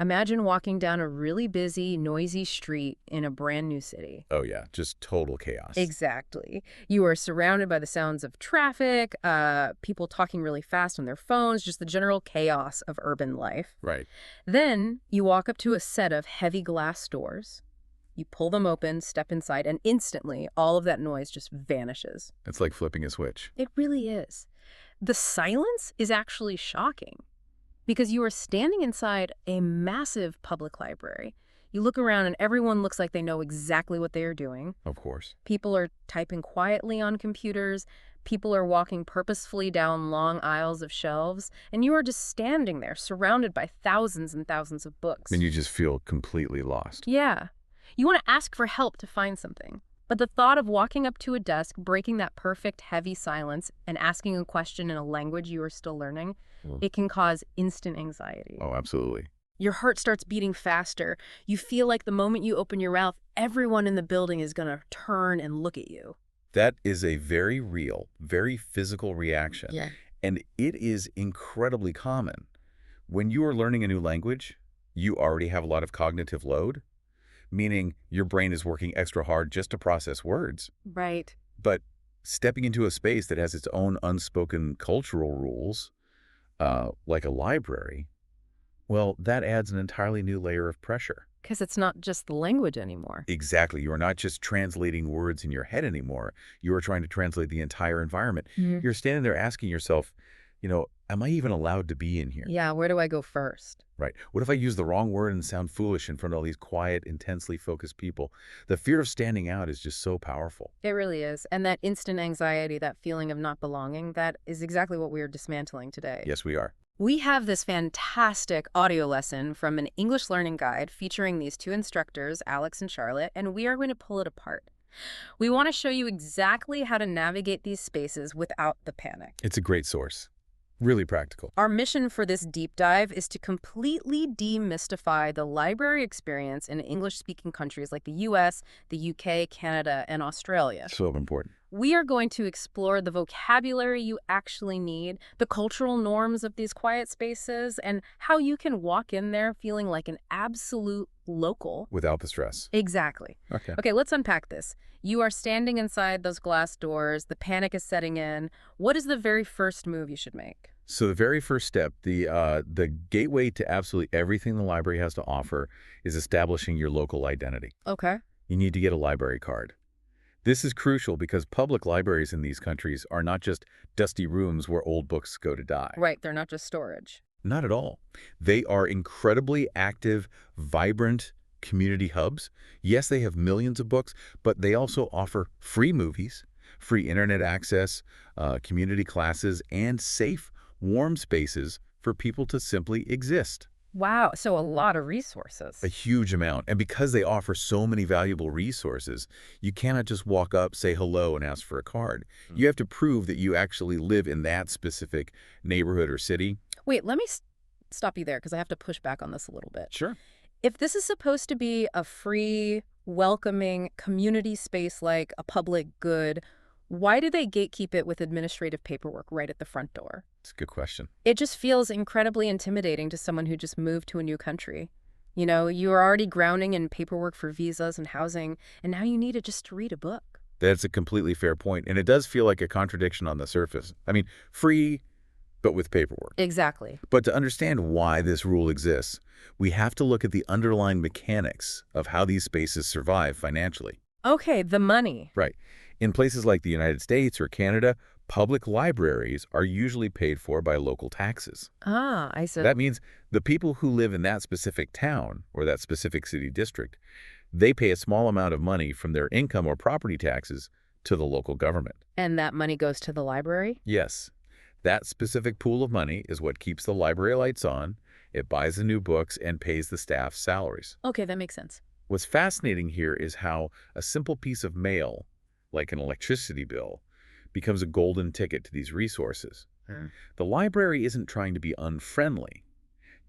Imagine walking down a really busy, noisy street in a brand new city. Oh yeah, just total chaos. Exactly. You are surrounded by the sounds of traffic, people talking really fast on their phones, just the general chaos of urban life. Right. Then you walk up to a set of heavy glass doors. You pull them open, step inside, and instantly all of that noise just vanishes. It's like flipping a switch. It really is. The silence is actually shocking because you are standing inside a massive public library. You look around and everyone looks like they know exactly what they are doing. Of course. People are typing quietly on computers. People are walking purposefully down long aisles of shelves. And you are just standing there, surrounded by thousands and thousands of books. And you just feel completely lost. Yeah. You want to ask for help to find something. But the thought of walking up to a desk, breaking that perfect, heavy silence, and asking a question in a language you are still learning, it can cause instant anxiety. Oh, absolutely. Your heart starts beating faster. You feel like the moment you open your mouth, everyone in the building is going to turn and look at you. That is a very real, very physical reaction. Yeah. And it is incredibly common. When you are learning a new language, you already have a lot of cognitive load, meaning your brain is working extra hard just to process words. Right. But stepping into a space that has its own unspoken cultural rules, like a library, well, that adds an entirely new layer of pressure. Because it's not just the language anymore. Exactly. You are not just translating words in your head anymore. You are trying to translate the entire environment. You're standing there asking yourself, am I even allowed to be in here? Yeah, where do I go first? Right. What if I use the wrong word and sound foolish in front of all these quiet, intensely focused people? The fear of standing out is just so powerful. It really is. And that instant anxiety, that feeling of not belonging, that is exactly what we are dismantling today. Yes, we are. We have this fantastic audio lesson from an English learning guide featuring these two instructors, Alex and Charlotte, and we are going to pull it apart. We want to show you exactly how to navigate these spaces without the panic. It's a great source. Really practical. Our mission for this deep dive is to completely demystify the library experience in English-speaking countries like the US, the UK, Canada, and Australia. So important. We are going to explore the vocabulary you actually need, the cultural norms of these quiet spaces, and how you can walk in there feeling like an absolute local. Without the stress. Exactly. Okay, let's unpack this. You are standing inside those glass doors. The panic is setting in. What is the very first move you should make? So the very first step, the gateway to absolutely everything the library has to offer is establishing your local identity. Okay. You need to get a library card. This is crucial because public libraries in these countries are not just dusty rooms where old books go to die. Right, they're not just storage. Not at all. They are incredibly active, vibrant community hubs. Yes, they have millions of books, but they also offer free movies, free internet access, community classes, and safe, warm spaces for people to simply exist. Wow, so a lot of resources. A huge amount. And because they offer so many valuable resources, you cannot just walk up, say hello, and ask for a card. You have to prove that you actually live in that specific neighborhood or city. Wait, let me stop you there because I have to push back on this a little bit. Sure. If this is supposed to be a free, welcoming community space like a public good, why do they gatekeep it with administrative paperwork right at the front door? It's a good question. It just feels incredibly intimidating to someone who just moved to a new country. You know, you are already grounding in paperwork for visas and housing, and now you need it just to read a book. That's a completely fair point, and it does feel like a contradiction on the surface. I mean, free, but with paperwork. Exactly. But to understand why this rule exists, we have to look at the underlying mechanics of how these spaces survive financially. Okay, the money. Right. In places like the United States or Canada, public libraries are usually paid for by local taxes. Ah, I see. That means the people who live in that specific town or that specific city district, they pay a small amount of money from their income or property taxes to the local government. And that money goes to the library? Yes. That specific pool of money is what keeps the library lights on, it buys the new books, and pays the staff's salaries. Okay, that makes sense. What's fascinating here is how a simple piece of mail, like an electricity bill, becomes a golden ticket to these resources. The library isn't trying to be unfriendly.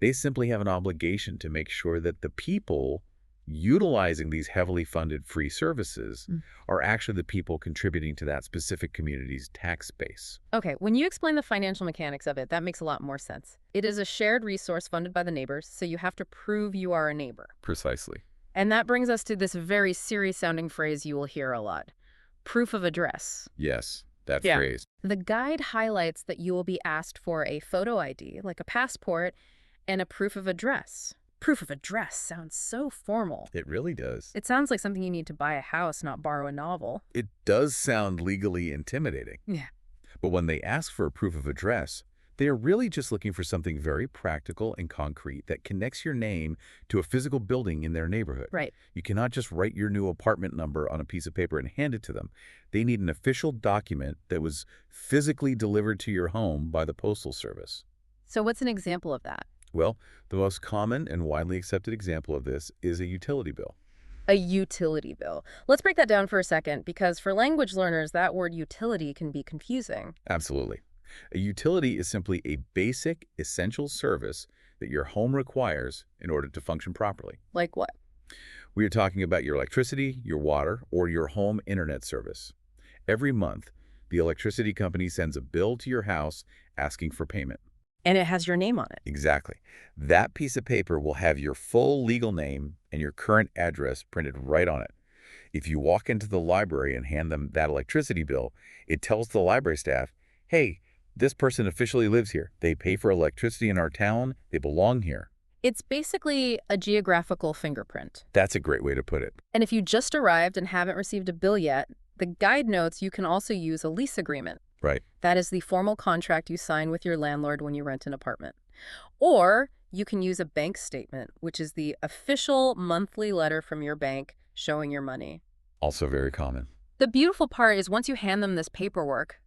They simply have an obligation to make sure that the people utilizing these heavily funded free services are actually the people contributing to that specific community's tax base. Okay, when you explain the financial mechanics of it, that makes a lot more sense. It is a shared resource funded by the neighbors, so you have to prove you are a neighbor. Precisely. And that brings us to this very serious-sounding phrase you will hear a lot. Proof of address. Yes, that Yeah. phrase. The guide highlights that you will be asked for a photo ID, like a passport, and a proof of address. Proof of address sounds so formal. It really does. It sounds like something you need to buy a house, not borrow a novel. It does sound legally intimidating. Yeah. But when they ask for a proof of address, they are really just looking for something very practical and concrete that connects your name to a physical building in their neighborhood. Right. You cannot just write your new apartment number on a piece of paper and hand it to them. They need an official document that was physically delivered to your home by the Postal Service. So what's an example of that? Well, the most common and widely accepted example of this is a utility bill. A utility bill. Let's break that down for a second, because for language learners, that word utility can be confusing. Absolutely. A utility is simply a basic, essential service that your home requires in order to function properly. Like what? We are talking about your electricity, your water, or your home internet service. Every month, the electricity company sends a bill to your house asking for payment. And it has your name on it. Exactly. That piece of paper will have your full legal name and your current address printed right on it. If you walk into the library and hand them that electricity bill, it tells the library staff, hey, this person officially lives here. They pay for electricity in our town. They belong here. It's basically a geographical fingerprint. That's a great way to put it. And if you just arrived and haven't received a bill yet, the guide notes you can also use a lease agreement. Right. That is the formal contract you sign with your landlord when you rent an apartment. Or you can use a bank statement, which is the official monthly letter from your bank showing your money. Also very common. The beautiful part is once you hand them this paperwork,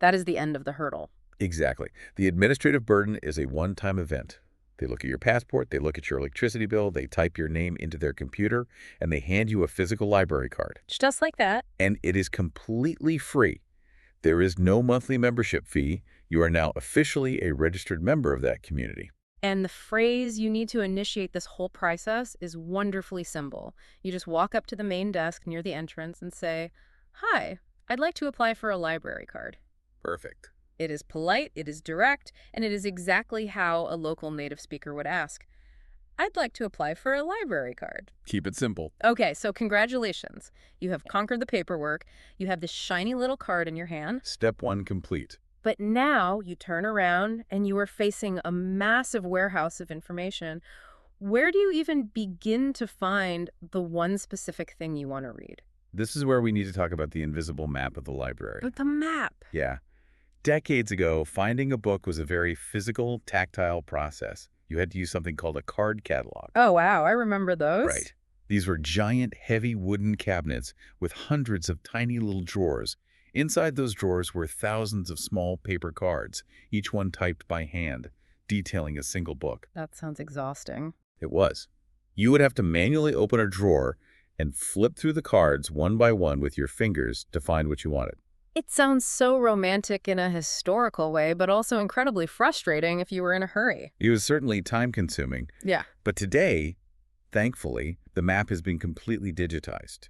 that is the end of the hurdle. Exactly. The administrative burden is a one-time event. They look at your passport, they look at your electricity bill, they type your name into their computer, and they hand you a physical library card. Just like that. And it is completely free. There is no monthly membership fee. You are now officially a registered member of that community. And the phrase you need to initiate this whole process is wonderfully simple. You just walk up to the main desk near the entrance and say, "Hi, I'd like to apply for a library card." Perfect. It is polite, it is direct, and it is exactly how a local native speaker would ask, "I'd like to apply for a library card." Keep it simple. Okay, so congratulations. You have conquered the paperwork. You have this shiny little card in your hand. Step one complete. But now you turn around and you are facing a massive warehouse of information. Where do you even begin to find the one specific thing you want to read? This is where we need to talk about the invisible map of the library. But the map. Yeah. Decades ago, finding a book was a very physical, tactile process. You had to use something called a card catalog. Oh, wow. I remember those. Right. These were giant, heavy wooden cabinets with hundreds of tiny little drawers. Inside those drawers were thousands of small paper cards, each one typed by hand, detailing a single book. That sounds exhausting. It was. You would have to manually open a drawer and flip through the cards one by one with your fingers to find what you wanted. It sounds so romantic in a historical way, but also incredibly frustrating if you were in a hurry. It was certainly time-consuming. Yeah. But today, thankfully, the map has been completely digitized.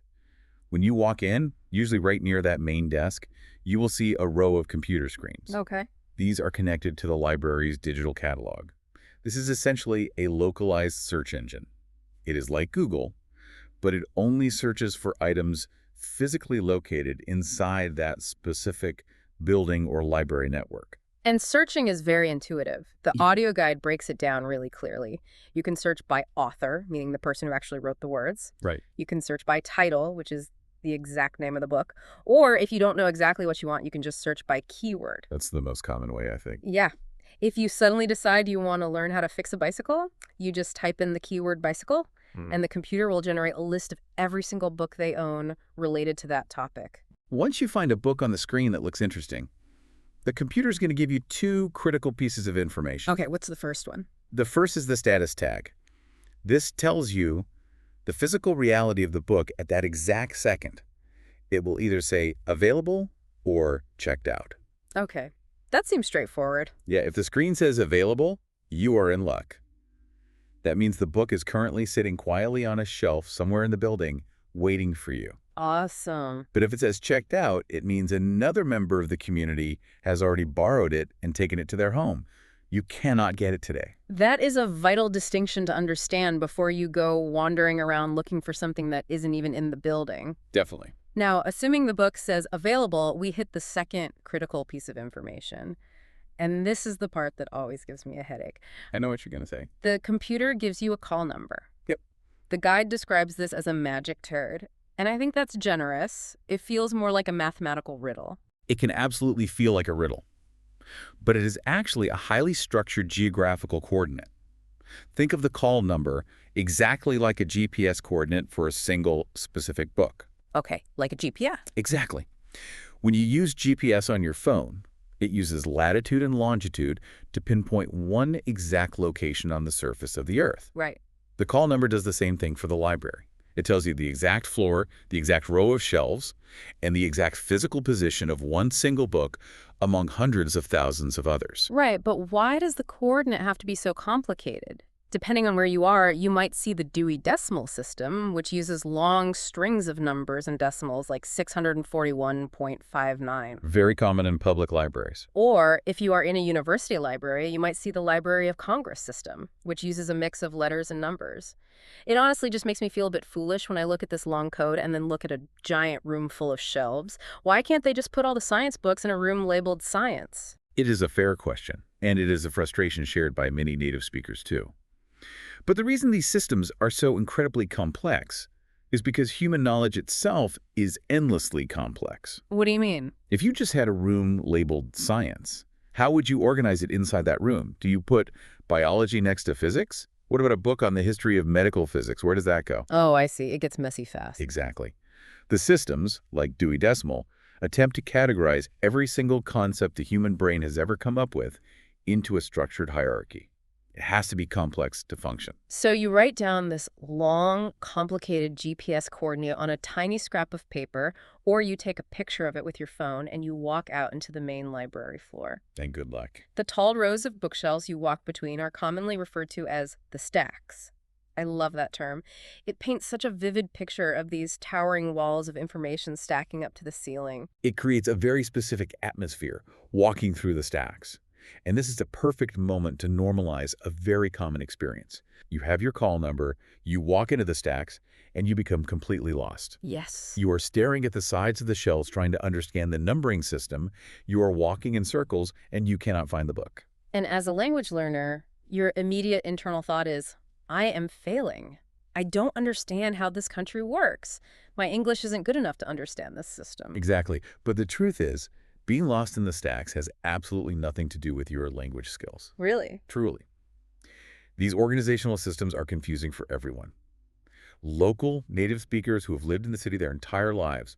When you walk in, usually right near that main desk, you will see a row of computer screens. Okay. These are connected to the library's digital catalog. This is essentially a localized search engine. It is like Google, but it only searches for items physically located inside that specific building or library network. And searching is very intuitive. The audio guide breaks it down really clearly. You can search by author, meaning the person who actually wrote the words. Right. You can search by title, which is the exact name of the book. Or if you don't know exactly what you want, you can just search by keyword. That's the most common way, I think. Yeah. If you suddenly decide you want to learn how to fix a bicycle, you just type in the keyword bicycle, and the computer will generate a list of every single book they own related to that topic. Once you find a book on the screen that looks interesting, the computer's going to give you two critical pieces of information. Okay, what's the first one? The first is the status tag. This tells you the physical reality of the book at that exact second. It will either say available or checked out. Okay, that seems straightforward. Yeah, if the screen says available, you are in luck. That means the book is currently sitting quietly on a shelf somewhere in the building, waiting for you. Awesome. But if it says checked out, it means another member of the community has already borrowed it and taken it to their home. You cannot get it today. That is a vital distinction to understand before you go wandering around looking for something that isn't even in the building. Definitely. Now, assuming the book says available, we hit the second critical piece of information. And this is the part that always gives me a headache. I know what you're going to say. The computer gives you a call number. Yep. The guide describes this as a magic turd. And I think that's generous. It feels more like a mathematical riddle. It can absolutely feel like a riddle. But it is actually a highly structured geographical coordinate. Think of the call number exactly like a GPS coordinate for a single specific book. Okay, like a GPS. Exactly. When you use GPS on your phone, it uses latitude and longitude to pinpoint one exact location on the surface of the Earth. Right. The call number does the same thing for the library. It tells you the exact floor, the exact row of shelves, and the exact physical position of one single book among hundreds of thousands of others. Right, but why does the coordinate have to be so complicated? Depending on where you are, you might see the Dewey Decimal System, which uses long strings of numbers and decimals like 641.59. Very common in public libraries. Or, if you are in a university library, you might see the Library of Congress system, which uses a mix of letters and numbers. It honestly just makes me feel a bit foolish when I look at this long code and then look at a giant room full of shelves. Why can't they just put all the science books in a room labeled science? It is a fair question, and it is a frustration shared by many native speakers too. But the reason these systems are so incredibly complex is because human knowledge itself is endlessly complex. What do you mean? If you just had a room labeled science, how would you organize it inside that room? Do you put biology next to physics? What about a book on the history of medical physics? Where does that go? Oh, I see. It gets messy fast. Exactly. The systems, like Dewey Decimal, attempt to categorize every single concept the human brain has ever come up with into a structured hierarchy. It has to be complex to function. So you write down this long, complicated GPS coordinate on a tiny scrap of paper, or you take a picture of it with your phone and you walk out into the main library floor. And good luck. The tall rows of bookshelves you walk between are commonly referred to as the stacks. I love that term. It paints such a vivid picture of these towering walls of information stacking up to the ceiling. It creates a very specific atmosphere walking through the stacks. And this is a perfect moment to normalize a very common experience. You have your call number, you walk into the stacks, and you become completely lost. Yes. You are staring at the sides of the shelves trying to understand the numbering system, you are walking in circles, and you cannot find the book. And as a language learner, your immediate internal thought is, I am failing. I don't understand how this country works. My English isn't good enough to understand this system. Exactly. But the truth is, being lost in the stacks has absolutely nothing to do with your language skills. Really? Truly. These organizational systems are confusing for everyone. Local native speakers who have lived in the city their entire lives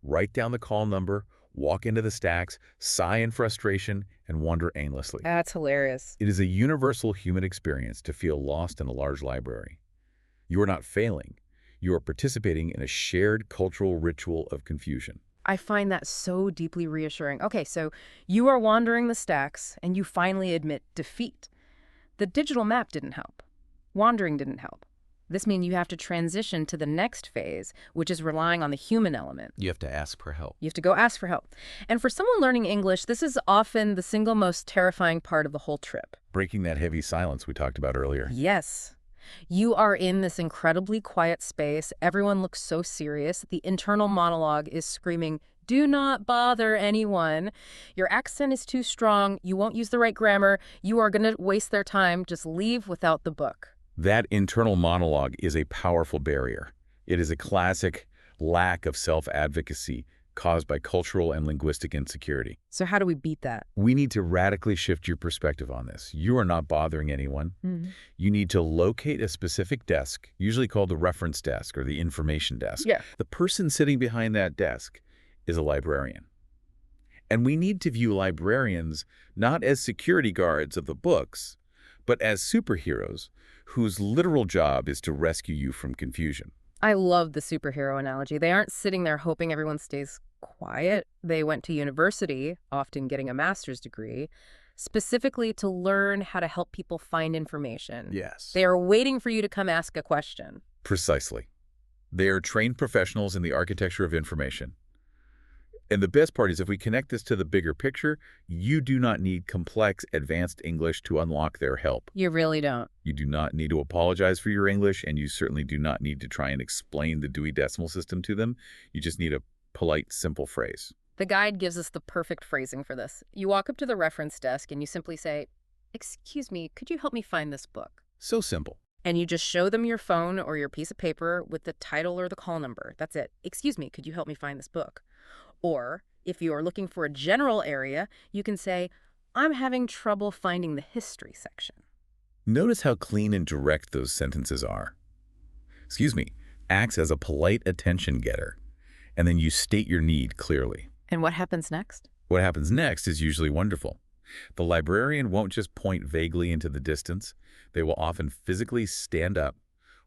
write down the call number, walk into the stacks, sigh in frustration, and wander aimlessly. That's hilarious. It is a universal human experience to feel lost in a large library. You are not failing. You are participating in a shared cultural ritual of confusion. I find that so deeply reassuring. Okay, so you are wandering the stacks and you finally admit defeat. The digital map didn't help. Wandering didn't help. This means you have to transition to the next phase, which is relying on the human element. You have to ask for help. You have to go ask for help. And for someone learning English, this is often the single most terrifying part of the whole trip. Breaking that heavy silence we talked about earlier. Yes. You are in this incredibly quiet space. Everyone looks so serious. The internal monologue is screaming, do not bother anyone. Your accent is too strong. You won't use the right grammar. You are going to waste their time. Just leave without the book. That internal monologue is a powerful barrier. It is a classic lack of self-advocacy caused by cultural and linguistic insecurity. So how do we beat that? We need to radically shift your perspective on this. You are not bothering anyone. Mm-hmm. You need to locate a specific desk, usually called the reference desk or the information desk. Yeah. The person sitting behind that desk is a librarian. And we need to view librarians not as security guards of the books, but as superheroes whose literal job is to rescue you from confusion. I love the superhero analogy. They aren't sitting there hoping everyone stays quiet. They went to university, often getting a master's degree, specifically to learn how to help people find information. Yes. They are waiting for you to come ask a question. Precisely. They are trained professionals in the architecture of information. And the best part is if we connect this to the bigger picture, you do not need complex, advanced English to unlock their help. You really don't. You do not need to apologize for your English, and you certainly do not need to try and explain the Dewey Decimal System to them. You just need a polite, simple phrase. The guide gives us the perfect phrasing for this. You walk up to the reference desk and you simply say, "Excuse me, could you help me find this book?" So simple. And you just show them your phone or your piece of paper with the title or the call number. That's it. "Excuse me, could you help me find this book?" Or, if you are looking for a general area, you can say, "I'm having trouble finding the history section." Notice how clean and direct those sentences are. "Excuse me" acts as a polite attention getter, and then you state your need clearly. And what happens next? What happens next is usually wonderful. The librarian won't just point vaguely into the distance. They will often physically stand up,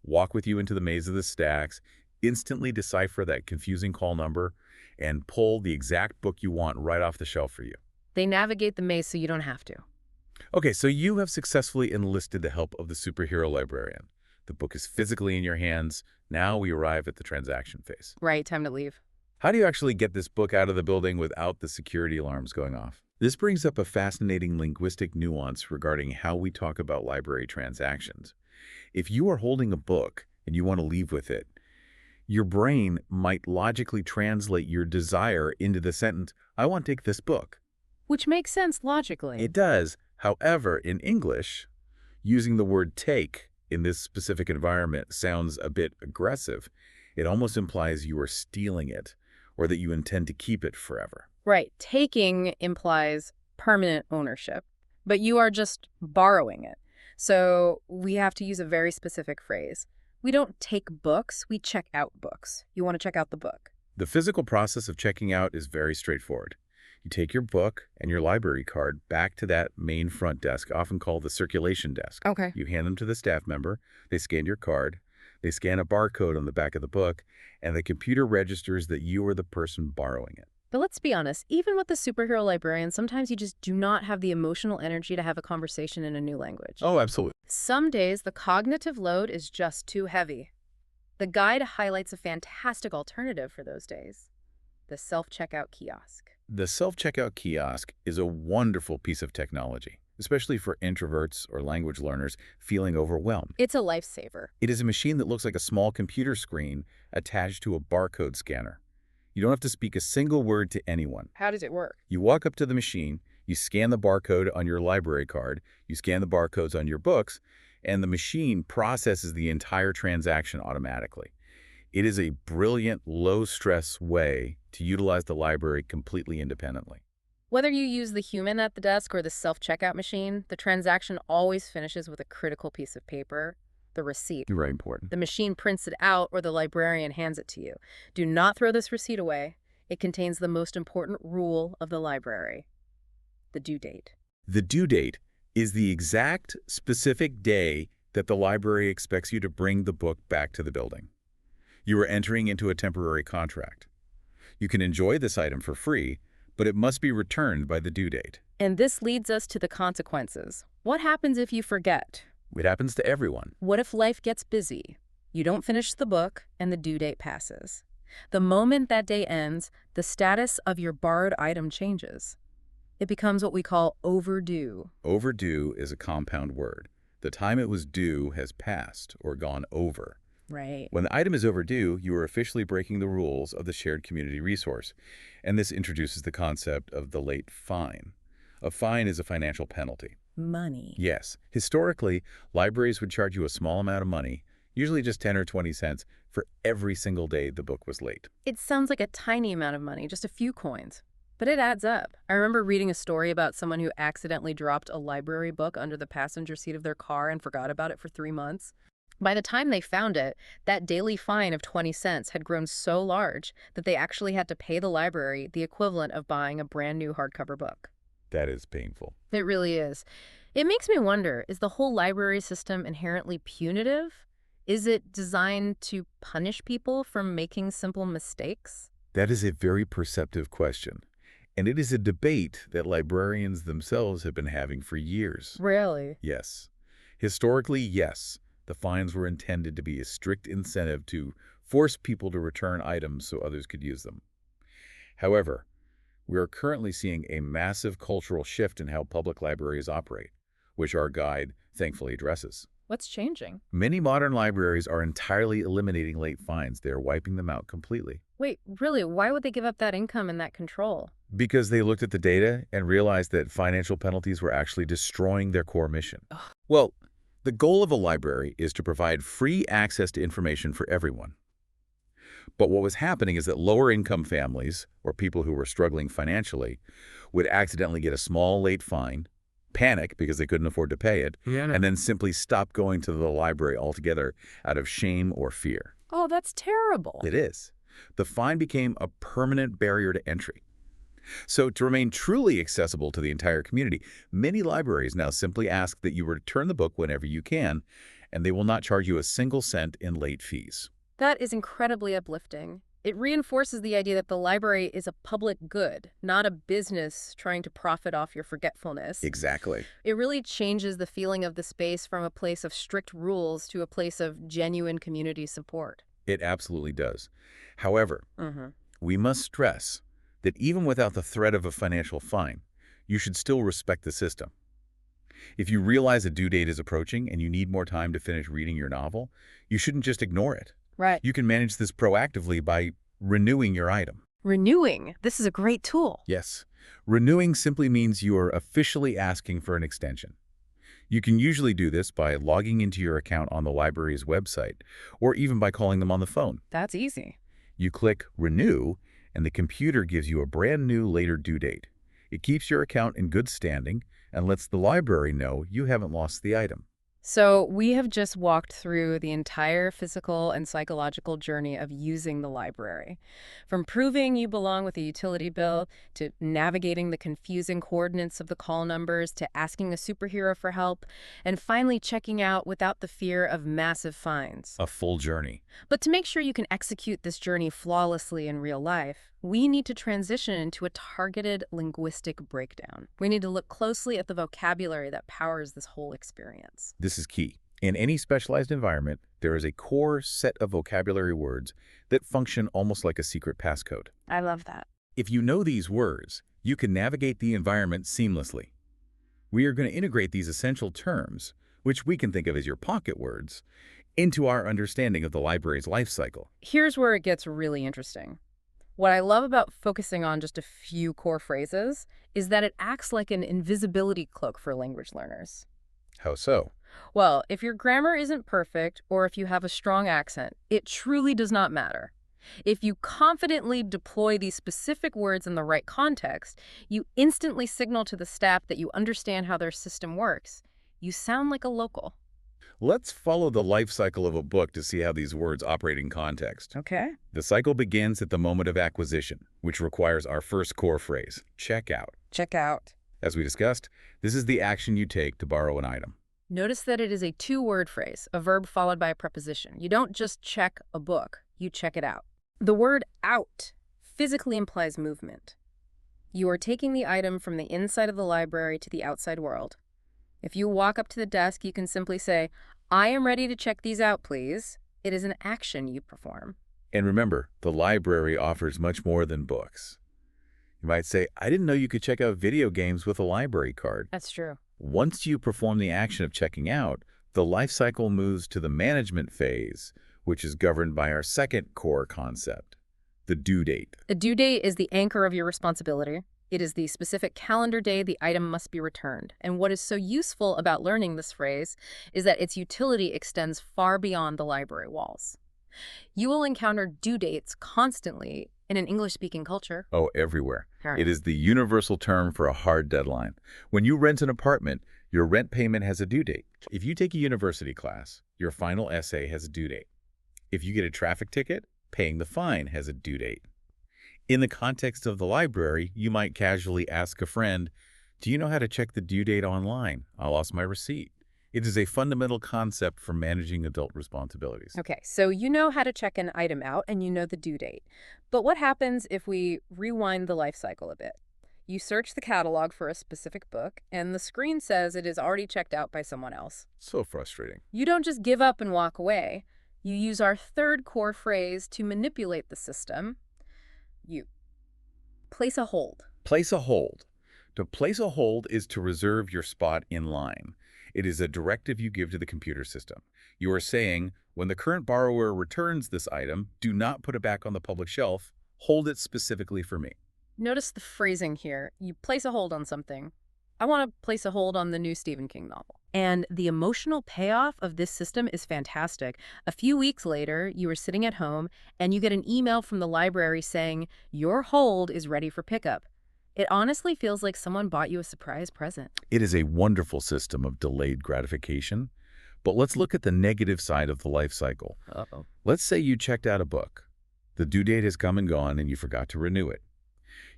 walk with you into the maze of the stacks, instantly decipher that confusing call number, and pull the exact book you want right off the shelf for you. They navigate the maze so you don't have to. Okay, so you have successfully enlisted the help of the superhero librarian. The book is physically in your hands. Now we arrive at the transaction phase. Right, time to leave. How do you actually get this book out of the building without the security alarms going off? This brings up a fascinating linguistic nuance regarding how we talk about library transactions. If you are holding a book and you want to leave with it, your brain might logically translate your desire into the sentence, "I want to take this book." Which makes sense logically. It does. However, in English, using the word take in this specific environment sounds a bit aggressive. It almost implies you are stealing it or that you intend to keep it forever. Right. Taking implies permanent ownership, but you are just borrowing it. So we have to use a very specific phrase. We don't take books, we check out books. You want to check out the book. The physical process of checking out is very straightforward. You take your book and your library card back to that main front desk, often called the circulation desk. Okay. You hand them to the staff member, they scan your card, they scan a barcode on the back of the book, and the computer registers that you are the person borrowing it. But let's be honest, even with the superhero librarian, sometimes you just do not have the emotional energy to have a conversation in a new language. Oh, absolutely. Some days, the cognitive load is just too heavy. The guide highlights a fantastic alternative for those days: the self-checkout kiosk. The self-checkout kiosk is a wonderful piece of technology, especially for introverts or language learners feeling overwhelmed. It's a lifesaver. It is a machine that looks like a small computer screen attached to a barcode scanner. You don't have to speak a single word to anyone. How does it work? You walk up to the machine, you scan the barcode on your library card, you scan the barcodes on your books, and the machine processes the entire transaction automatically. It is a brilliant, low-stress way to utilize the library completely independently. Whether you use the human at the desk or the self-checkout machine, the transaction always finishes with a critical piece of paper: the receipt. Very important. The machine prints it out or the librarian hands it to you. Do not throw this receipt away. It contains the most important rule of the library: the due date. The due date is the exact specific day that the library expects you to bring the book back to the building. You are entering into a temporary contract. You can enjoy this item for free, but it must be returned by the due date. And this leads us to the consequences. What happens if you forget? It happens to everyone. What if life gets busy? You don't finish the book and the due date passes. The moment that day ends, the status of your borrowed item changes. It becomes what we call overdue. Overdue is a compound word. The time it was due has passed or gone over. Right. When the item is overdue, you are officially breaking the rules of the shared community resource, and this introduces the concept of the late fine. A fine is a financial penalty. Money. Yes. Historically, libraries would charge you a small amount of money, usually just 10 or 20 cents, for every single day the book was late. It sounds like a tiny amount of money, just a few coins. But it adds up. I remember reading a story about someone who accidentally dropped a library book under the passenger seat of their car and forgot about it for 3 months. By the time they found it, that daily fine of 20 cents had grown so large that they actually had to pay the library the equivalent of buying a brand new hardcover book. That is painful. It really is. It makes me wonder, is the whole library system inherently punitive? Is it designed to punish people for making simple mistakes? That is a very perceptive question. And it is a debate that librarians themselves have been having for years. Really? Yes. Historically, yes, the fines were intended to be a strict incentive to force people to return items so others could use them. However, we are currently seeing a massive cultural shift in how public libraries operate, which our guide thankfully addresses. What's changing? Many modern libraries are entirely eliminating late fines. They're wiping them out completely. Wait, really? Why would they give up that income and that control? Because they looked at the data and realized that financial penalties were actually destroying their core mission. Ugh. Well, the goal of a library is to provide free access to information for everyone. But what was happening is that lower-income families, or people who were struggling financially, would accidentally get a small late fine, panic because they couldn't afford to pay it, and then simply stop going to the library altogether out of shame or fear. Oh, that's terrible. It is. The fine became a permanent barrier to entry. So to remain truly accessible to the entire community, many libraries now simply ask that you return the book whenever you can, and they will not charge you a single cent in late fees. That is incredibly uplifting. It reinforces the idea that the library is a public good, not a business trying to profit off your forgetfulness. Exactly. It really changes the feeling of the space from a place of strict rules to a place of genuine community support. It absolutely does. However, we must stress that even without the threat of a financial fine, you should still respect the system. If you realize a due date is approaching and you need more time to finish reading your novel, you shouldn't just ignore it. Right. You can manage this proactively by renewing your item. Renewing. This is a great tool. Yes. Renewing simply means you are officially asking for an extension. You can usually do this by logging into your account on the library's website, or even by calling them on the phone. That's easy. You click Renew, and the computer gives you a brand new later due date. It keeps your account in good standing and lets the library know you haven't lost the item. So we have just walked through the entire physical and psychological journey of using the library. From proving you belong with a utility bill, to navigating the confusing coordinates of the call numbers, to asking a superhero for help, and finally checking out without the fear of massive fines. A full journey. But to make sure you can execute this journey flawlessly in real life, we need to transition into a targeted linguistic breakdown. We need to look closely at the vocabulary that powers this whole experience. This is key. In any specialized environment, there is a core set of vocabulary words that function almost like a secret passcode. I love that. If you know these words, you can navigate the environment seamlessly. We are going to integrate these essential terms, which we can think of as your pocket words, into our understanding of the library's life cycle. Here's where it gets really interesting. What I love about focusing on just a few core phrases is that it acts like an invisibility cloak for language learners. How so? Well, if your grammar isn't perfect or if you have a strong accent, it truly does not matter. If you confidently deploy these specific words in the right context, you instantly signal to the staff that you understand how their system works. You sound like a local. Let's follow the life cycle of a book to see how these words operate in context. Okay. The cycle begins at the moment of acquisition, which requires our first core phrase, check out. Check out. As we discussed, this is the action you take to borrow an item. Notice that it is a two-word phrase, a verb followed by a preposition. You don't just check a book, you check it out. The word out physically implies movement. You are taking the item from the inside of the library to the outside world. If you walk up to the desk, you can simply say, "I am ready to check these out, please." It is an action you perform. And remember, the library offers much more than books. You might say, I didn't know you could check out video games with a library card. That's true. Once you perform the action of checking out, the life cycle moves to the management phase, which is governed by our second core concept, the due date. A due date is the anchor of your responsibility. It is the specific calendar day the item must be returned. And what is so useful about learning this phrase is that its utility extends far beyond the library walls. You will encounter due dates constantly in an English-speaking culture. Oh, everywhere. Right. It is the universal term for a hard deadline. When you rent an apartment, your rent payment has a due date. If you take a university class, your final essay has a due date. If you get a traffic ticket, paying the fine has a due date. In the context of the library, you might casually ask a friend, "Do you know how to check the due date online? I lost my receipt." It is a fundamental concept for managing adult responsibilities. Okay, so you know how to check an item out and you know the due date. But what happens if we rewind the life cycle a bit? You search the catalog for a specific book, and the screen says it is already checked out by someone else. So frustrating. You don't just give up and walk away. You use our third core phrase to manipulate the system. You place a hold. Place a hold. To place a hold is to reserve your spot in line. It is a directive you give to the computer system. You are saying, when the current borrower returns this item, do not put it back on the public shelf. Hold it specifically for me. Notice the phrasing here. You place a hold on something. I want to place a hold on the new Stephen King novel. And the emotional payoff of this system is fantastic. A few weeks later, you are sitting at home and you get an email from the library saying, your hold is ready for pickup. It honestly feels like someone bought you a surprise present. It is a wonderful system of delayed gratification. But let's look at the negative side of the life cycle. Uh-oh. Let's say you checked out a book. The due date has come and gone and you forgot to renew it.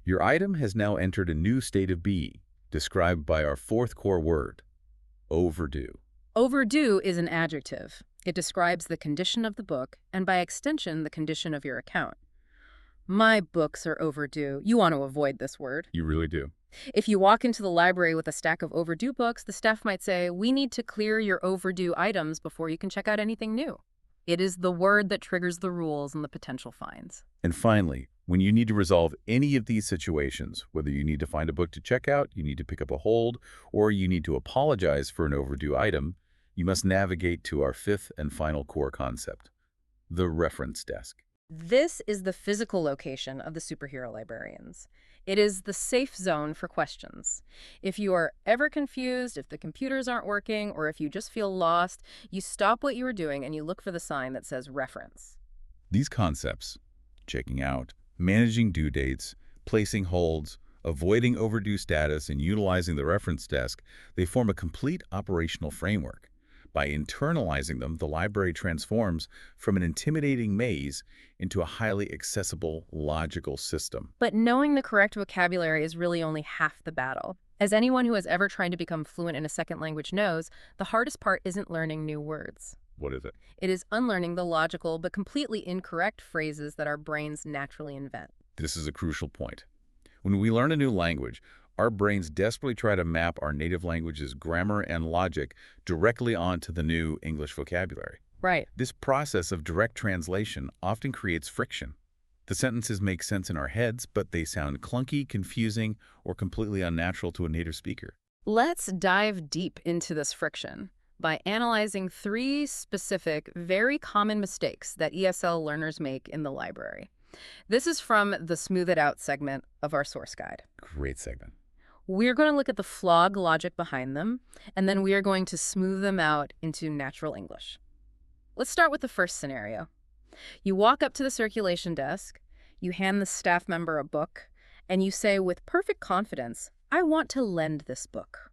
Your item has now entered a new state of being, described by our fourth core word, overdue. Overdue is an adjective. It describes the condition of the book and, by extension, the condition of your account. My books are overdue. You want to avoid this word. You really do. If you walk into the library with a stack of overdue books, the staff might say, we need to clear your overdue items before you can check out anything new. It is the word that triggers the rules and the potential fines. And finally, when you need to resolve any of these situations, whether you need to find a book to check out, you need to pick up a hold, or you need to apologize for an overdue item, you must navigate to our fifth and final core concept, the reference desk. This is the physical location of the superhero librarians. It is the safe zone for questions. If you are ever confused, if the computers aren't working, or if you just feel lost, you stop what you are doing and you look for the sign that says reference. These concepts, checking out, managing due dates, placing holds, avoiding overdue status, and utilizing the reference desk, they form a complete operational framework. By internalizing them, the library transforms from an intimidating maze into a highly accessible, logical system. But knowing the correct vocabulary is really only half the battle. As anyone who has ever tried to become fluent in a second language knows, the hardest part isn't learning new words. What is it? It is unlearning the logical but completely incorrect phrases that our brains naturally invent. This is a crucial point. When we learn a new language, our brains desperately try to map our native language's grammar and logic directly onto the new English vocabulary. Right. This process of direct translation often creates friction. The sentences make sense in our heads, but they sound clunky, confusing, or completely unnatural to a native speaker. Let's dive deep into this friction by analyzing 3 specific, very common mistakes that ESL learners make in the library. This is from the Smooth It Out segment of our source guide. Great segment. We're going to look at the flawed logic behind them, and then we are going to smooth them out into natural English. Let's start with the first scenario. You walk up to the circulation desk, you hand the staff member a book, and you say with perfect confidence, I want to lend this book.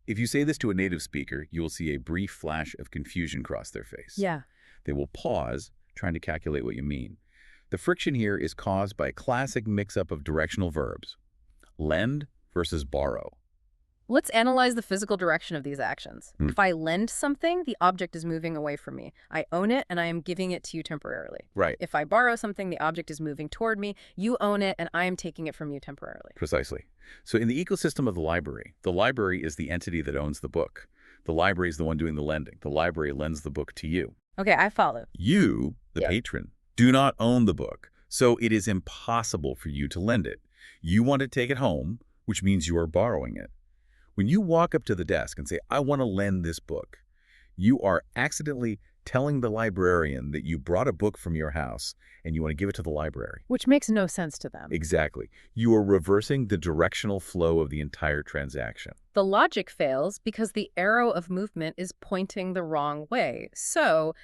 If you say this to a native speaker, you will see a brief flash of confusion cross their face. Yeah. They will pause, trying to calculate what you mean. The friction here is caused by a classic mix-up of directional verbs. Lend versus borrow. Let's analyze the physical direction of these actions. If I lend something, the object is moving away from me. I own it, and I am giving it to you temporarily. Right. If I borrow something, the object is moving toward me. You own it, and I am taking it from you temporarily. Precisely. So in the ecosystem of the library is the entity that owns the book. The library is the one doing the lending. The library lends the book to you. Okay, I follow. You, the patron, do not own the book, so it is impossible for you to lend it. You want to take it home, which means you are borrowing it. When you walk up to the desk and say, I want to lend this book, you are accidentally telling the librarian that you brought a book from your house and you want to give it to the library. Which makes no sense to them. Exactly. You are reversing the directional flow of the entire transaction. The logic fails because the arrow of movement is pointing the wrong way. So,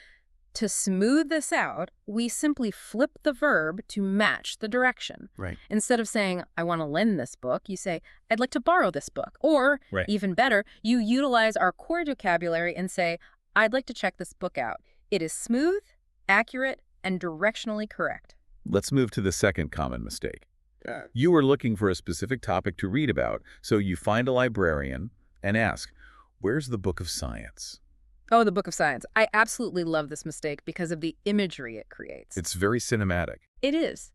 to smooth this out, we simply flip the verb to match the direction. Right. Instead of saying, I want to lend this book, you say, I'd like to borrow this book. Or, even better, you utilize our core vocabulary and say, I'd like to check this book out. It is smooth, accurate, and directionally correct. Let's move to the second common mistake. You are looking for a specific topic to read about, so you find a librarian and ask, where's the book of science? Oh, the book of science. I absolutely love this mistake because of the imagery it creates. It's very cinematic. It is.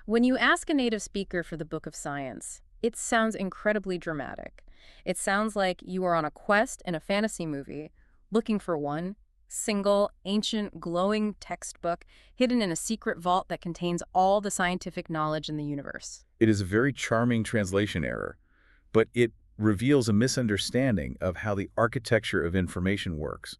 When you ask a native speaker for the book of science, It sounds incredibly dramatic. It sounds like you are on a quest in a fantasy movie, looking for one single, ancient, glowing textbook hidden in a secret vault that contains all the scientific knowledge in the universe. It is a very charming translation error, but it reveals a misunderstanding of how the architecture of information works.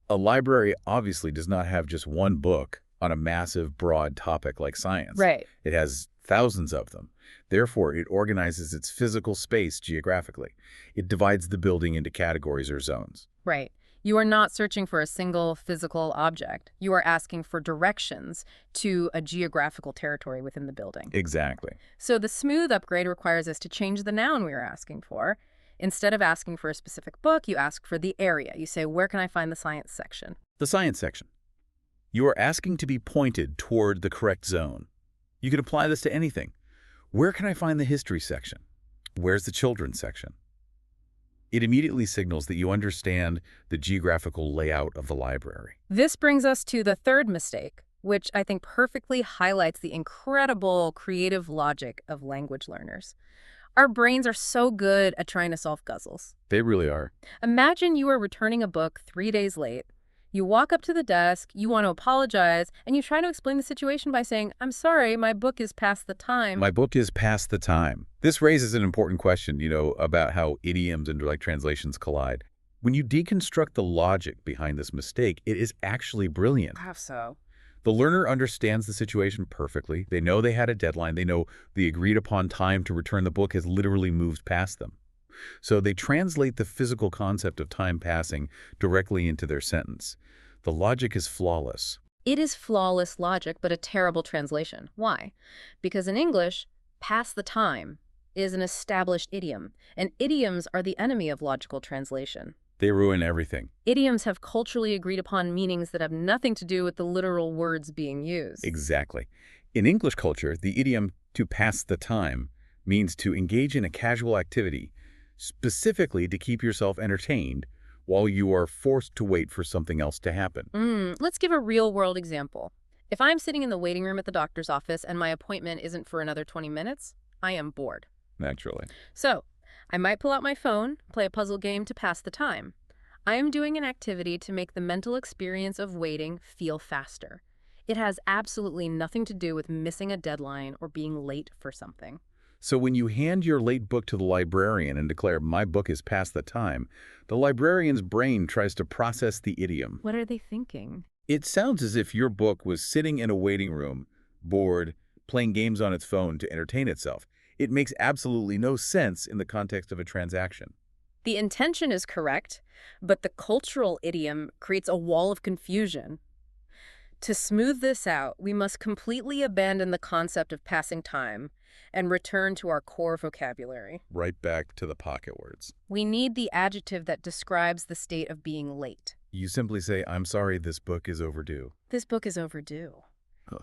A library obviously does not have just one book on a massive, broad topic like science. Right. It has thousands of them. Therefore, it organizes its physical space geographically. It divides the building into categories or zones. Right. You are not searching for a single physical object. You are asking for directions to a geographical territory within the building. Exactly. So the smooth upgrade requires us to change the noun we are asking for. Instead of asking for a specific book, you ask for the area. You say, where can I find the science section? The science section. You are asking to be pointed toward the correct zone. You could apply this to anything. Where can I find the history section? Where's the children's section? It immediately signals that you understand the geographical layout of the library. This brings us to the third mistake, which I think perfectly highlights the incredible creative logic of language learners. Our brains are so good at trying to solve puzzles. They really are. Imagine you are returning a book 3 days late. You walk up to the desk, you want to apologize, and you try to explain the situation by saying, I'm sorry, my book is past the time. My book is past the time. This raises an important question, about how idioms and translations collide. When you deconstruct the logic behind this mistake, it is actually brilliant. How so? The learner understands the situation perfectly. They know they had a deadline. They know the agreed upon time to return the book has literally moved past them. So they translate the physical concept of time passing directly into their sentence. The logic is flawless. It is flawless logic, but a terrible translation. Why? Because in English, past the time is an established idiom, and idioms are the enemy of logical translation. They ruin everything. Idioms have culturally agreed upon meanings that have nothing to do with the literal words being used. Exactly. In English culture, the idiom to pass the time means to engage in a casual activity, specifically to keep yourself entertained while you are forced to wait for something else to happen. Let's give a real-world example. If I'm sitting in the waiting room at the doctor's office and my appointment isn't for another 20 minutes, I am bored. Naturally. So, I might pull out my phone, play a puzzle game to pass the time. I am doing an activity to make the mental experience of waiting feel faster. It has absolutely nothing to do with missing a deadline or being late for something. So when you hand your late book to the librarian and declare, my book is past the time, the librarian's brain tries to process the idiom. What are they thinking? It sounds as if your book was sitting in a waiting room, bored, playing games on its phone to entertain itself. It makes absolutely no sense in the context of a transaction. The intention is correct, but the cultural idiom creates a wall of confusion. To smooth this out, we must completely abandon the concept of passing time and return to our core vocabulary. Right back to the pocket words. We need the adjective that describes the state of being late. You simply say, I'm sorry, this book is overdue. This book is overdue.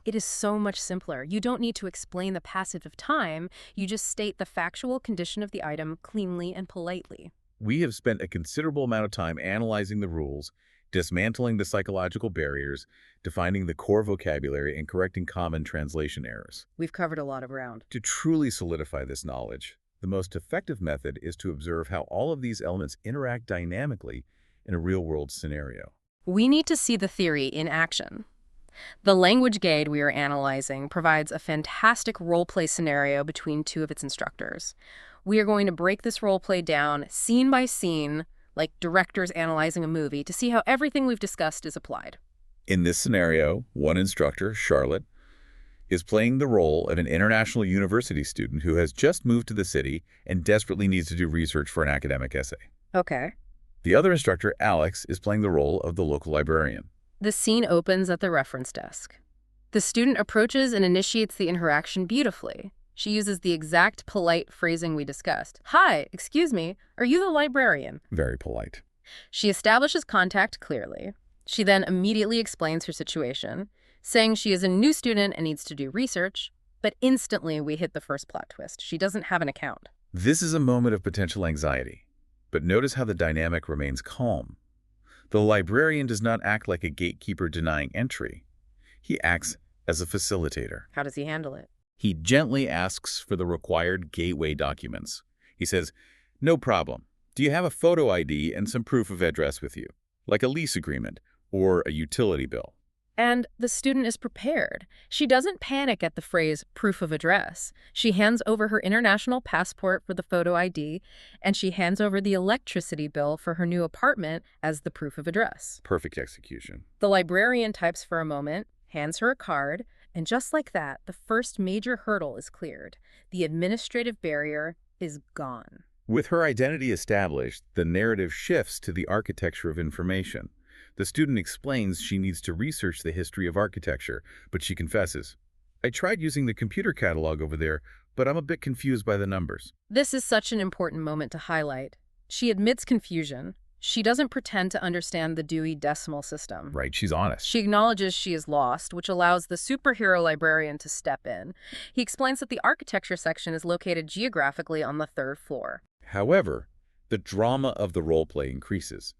It is so much simpler. You don't need to explain the passage of time. You just state the factual condition of the item cleanly and politely. We have spent a considerable amount of time analyzing the rules, dismantling the psychological barriers, defining the core vocabulary, and correcting common translation errors. We've covered a lot of ground. To truly solidify this knowledge, the most effective method is to observe how all of these elements interact dynamically in a real-world scenario. We need to see the theory in action. The language guide we are analyzing provides a fantastic role-play scenario between two of its instructors. We are going to break this role-play down scene by scene, like directors analyzing a movie, to see how everything we've discussed is applied. In this scenario, one instructor, Charlotte, is playing the role of an international university student who has just moved to the city and desperately needs to do research for an academic essay. Okay. The other instructor, Alex, is playing the role of the local librarian. The scene opens at the reference desk. The student approaches and initiates the interaction beautifully. She uses the exact polite phrasing we discussed. Hi, excuse me, are you the librarian? Very polite. She establishes contact clearly. She then immediately explains her situation, saying she is a new student and needs to do research, but instantly we hit the first plot twist. She doesn't have an account. This is a moment of potential anxiety, but notice how the dynamic remains calm. The librarian does not act like a gatekeeper denying entry. He acts as a facilitator. How does he handle it? He gently asks for the required gateway documents. He says, "No problem. Do you have a photo ID and some proof of address with you, like a lease agreement or a utility bill?" And the student is prepared. She doesn't panic at the phrase proof of address. She hands over her international passport for the photo ID, and she hands over the electricity bill for her new apartment as the proof of address. Perfect execution. The librarian types for a moment, hands her a card, and just like that, the first major hurdle is cleared. The administrative barrier is gone. With her identity established, the narrative shifts to the architecture of information. The student explains she needs to research the history of architecture, but she confesses, "I tried using the computer catalog over there, but I'm a bit confused by the numbers." This is such an important moment to highlight. She admits confusion. She doesn't pretend to understand the Dewey Decimal System. Right, she's honest. She acknowledges she is lost, which allows the superhero librarian to step in. He explains that the architecture section is located geographically on the 3rd floor. However, the drama of the role play increases.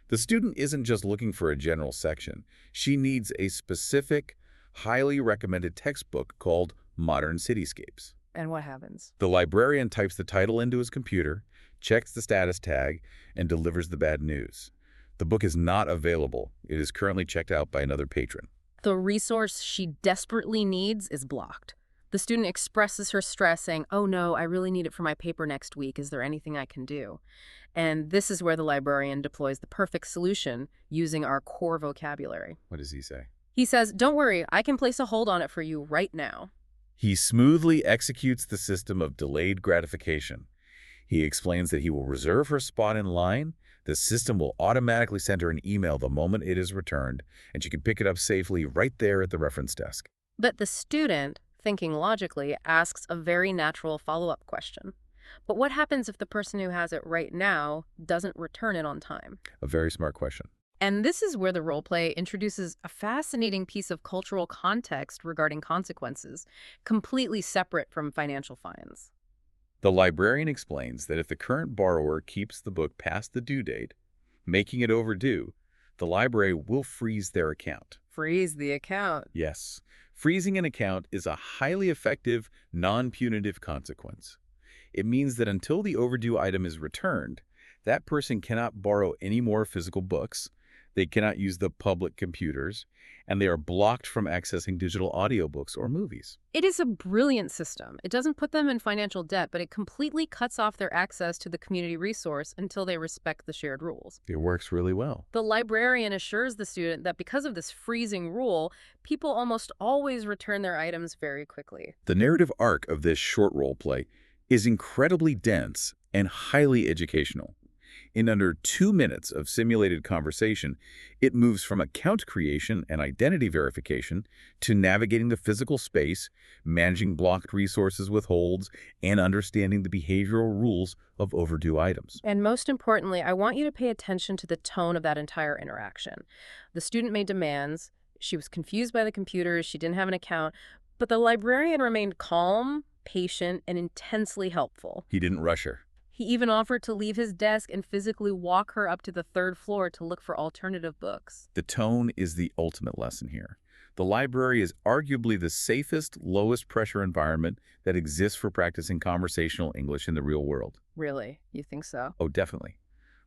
The student isn't just looking for a general section. She needs a specific, highly recommended textbook called Modern Cityscapes. And what happens? The librarian types the title into his computer, checks the status tag, and delivers the bad news. The book is not available. It is currently checked out by another patron. The resource she desperately needs is blocked. The student expresses her stress, saying, "Oh no, I really need it for my paper next week. Is there anything I can do?" And this is where the librarian deploys the perfect solution using our core vocabulary. What does he say? He says, "Don't worry, I can place a hold on it for you right now." He smoothly executes the system of delayed gratification. He explains that he will reserve her spot in line. The system will automatically send her an email the moment it is returned, and she can pick it up safely right there at the reference desk. But the student, thinking logically, asks a very natural follow-up question. But what happens if the person who has it right now doesn't return it on time? A very smart question. And this is where the role play introduces a fascinating piece of cultural context regarding consequences, completely separate from financial fines. The librarian explains that if the current borrower keeps the book past the due date, making it overdue, the library will freeze their account. Freeze the account. Yes, freezing an account is a highly effective, non-punitive consequence. It means that until the overdue item is returned, that person cannot borrow any more physical books, they cannot use the public computers, and they are blocked from accessing digital audiobooks or movies. It is a brilliant system. It doesn't put them in financial debt, but it completely cuts off their access to the community resource until they respect the shared rules. It works really well. The librarian assures the student that because of this freezing rule, people almost always return their items very quickly. The narrative arc of this short role play is incredibly dense and highly educational. In under 2 minutes of simulated conversation, it moves from account creation and identity verification to navigating the physical space, managing blocked resources with holds, and understanding the behavioral rules of overdue items. And most importantly, I want you to pay attention to the tone of that entire interaction. The student made demands. She was confused by the computers. She didn't have an account. But the librarian remained calm, patient, and intensely helpful. He didn't rush her. He even offered to leave his desk and physically walk her up to the 3rd floor to look for alternative books. The tone is the ultimate lesson here. The library is arguably the safest, lowest pressure environment that exists for practicing conversational English in the real world. Really? You think so? Oh, definitely.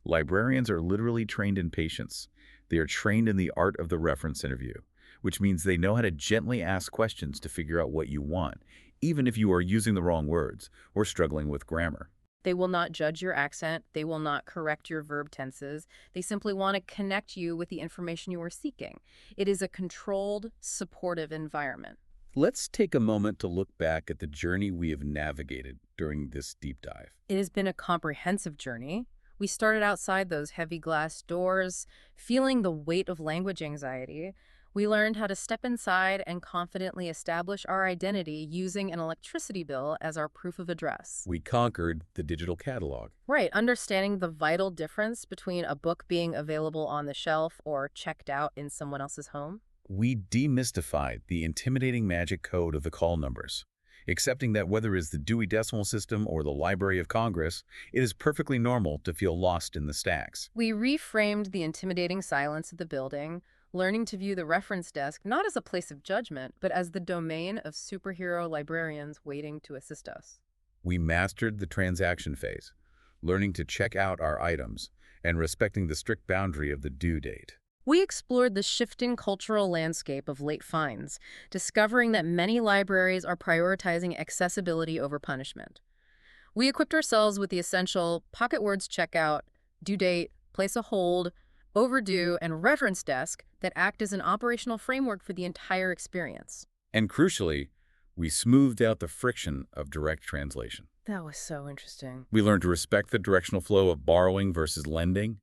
Librarians are literally trained in patience. They are trained in the art of the reference interview, which means they know how to gently ask questions to figure out what you want, even if you are using the wrong words or struggling with grammar. They will not judge your accent. They will not correct your verb tenses. They simply want to connect you with the information you are seeking. It is a controlled, supportive environment. Let's take a moment to look back at the journey we have navigated during this deep dive. It has been a comprehensive journey. We started outside those heavy glass doors, feeling the weight of language anxiety. We learned how to step inside and confidently establish our identity using an electricity bill as our proof of address. We conquered the digital catalog. Right, understanding the vital difference between a book being available on the shelf or checked out in someone else's home. We demystified the intimidating magic code of the call numbers, accepting that whether it's the Dewey Decimal System or the Library of Congress, it is perfectly normal to feel lost in the stacks. We reframed the intimidating silence of the building, learning to view the reference desk not as a place of judgment, but as the domain of superhero librarians waiting to assist us. We mastered the transaction phase, learning to check out our items and respecting the strict boundary of the due date. We explored the shifting cultural landscape of late fines, discovering that many libraries are prioritizing accessibility over punishment. We equipped ourselves with the essential pocket words checkout, due date, place a hold, overdue, and reference desk that act as an operational framework for the entire experience. And crucially, we smoothed out the friction of direct translation. That was so interesting. We learned to respect the directional flow of borrowing versus lending.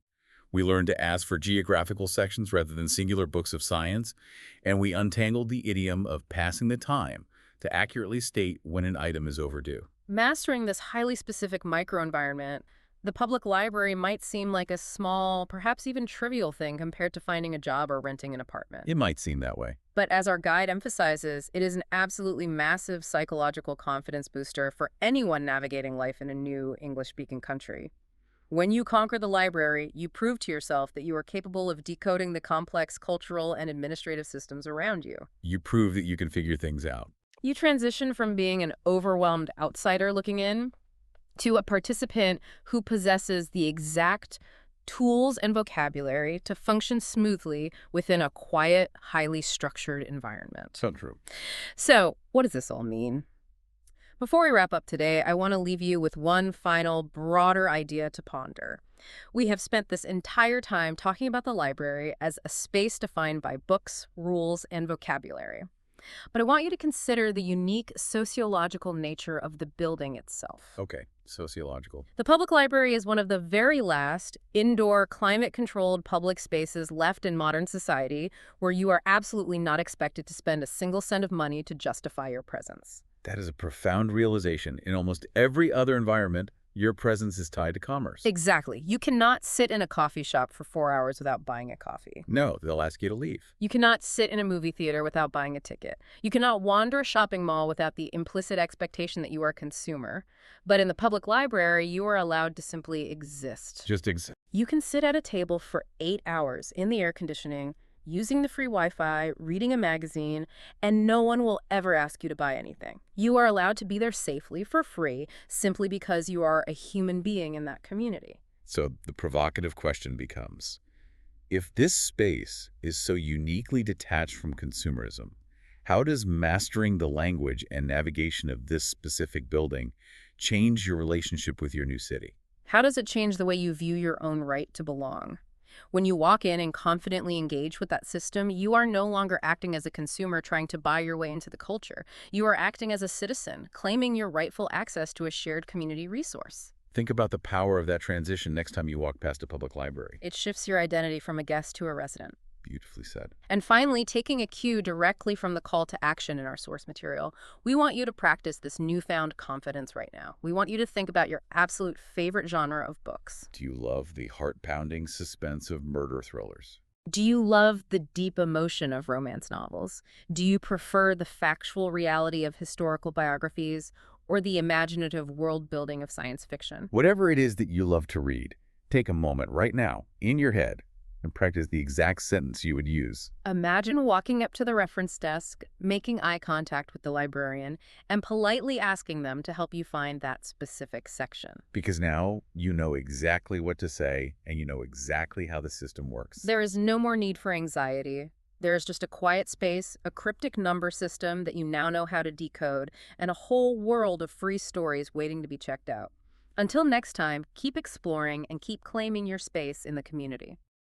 We learned to ask for geographical sections rather than singular books of science. And we untangled the idiom of passing the time to accurately state when an item is overdue. Mastering this highly specific microenvironment, the public library might seem like a small, perhaps even trivial thing compared to finding a job or renting an apartment. It might seem that way. But as our guide emphasizes, it is an absolutely massive psychological confidence booster for anyone navigating life in a new English-speaking country. When you conquer the library, you prove to yourself that you are capable of decoding the complex cultural and administrative systems around you. You prove that you can figure things out. You transition from being an overwhelmed outsider looking in to a participant who possesses the exact tools and vocabulary to function smoothly within a quiet, highly structured environment. So true. So, what does this all mean? Before we wrap up today, I want to leave you with one final, broader idea to ponder. We have spent this entire time talking about the library as a space defined by books, rules, and vocabulary. But I want you to consider the unique sociological nature of the building itself. Okay, sociological. The public library is one of the very last indoor, climate-controlled public spaces left in modern society where you are absolutely not expected to spend a single cent of money to justify your presence. That is a profound realization. In almost every other environment, your presence is tied to commerce. Exactly. You cannot sit in a coffee shop for 4 hours without buying a coffee. No, they'll ask you to leave. You cannot sit in a movie theater without buying a ticket. You cannot wander a shopping mall without the implicit expectation that you are a consumer. But in the public library, you are allowed to simply exist. Just exist. You can sit at a table for 8 hours in the air conditioning, using the free Wi-Fi, reading a magazine, and no one will ever ask you to buy anything. You are allowed to be there safely for free simply because you are a human being in that community. So the provocative question becomes, if this space is so uniquely detached from consumerism, how does mastering the language and navigation of this specific building change your relationship with your new city? How does it change the way you view your own right to belong? When you walk in and confidently engage with that system, you are no longer acting as a consumer trying to buy your way into the culture. You are acting as a citizen, claiming your rightful access to a shared community resource. Think about the power of that transition next time you walk past a public library. It shifts your identity from a guest to a resident. Beautifully said. And finally, taking a cue directly from the call to action in our source material, we want you to practice this newfound confidence right now. We want you to think about your absolute favorite genre of books. Do you love the heart-pounding suspense of murder thrillers? Do you love the deep emotion of romance novels? Do you prefer the factual reality of historical biographies or the imaginative world-building of science fiction? Whatever it is that you love to read, take a moment right now in your head and practice the exact sentence you would use. Imagine walking up to the reference desk, making eye contact with the librarian, and politely asking them to help you find that specific section. Because now you know exactly what to say and you know exactly how the system works. There is no more need for anxiety. There is just a quiet space, a cryptic number system that you now know how to decode, and a whole world of free stories waiting to be checked out. Until next time, keep exploring and keep claiming your space in the community.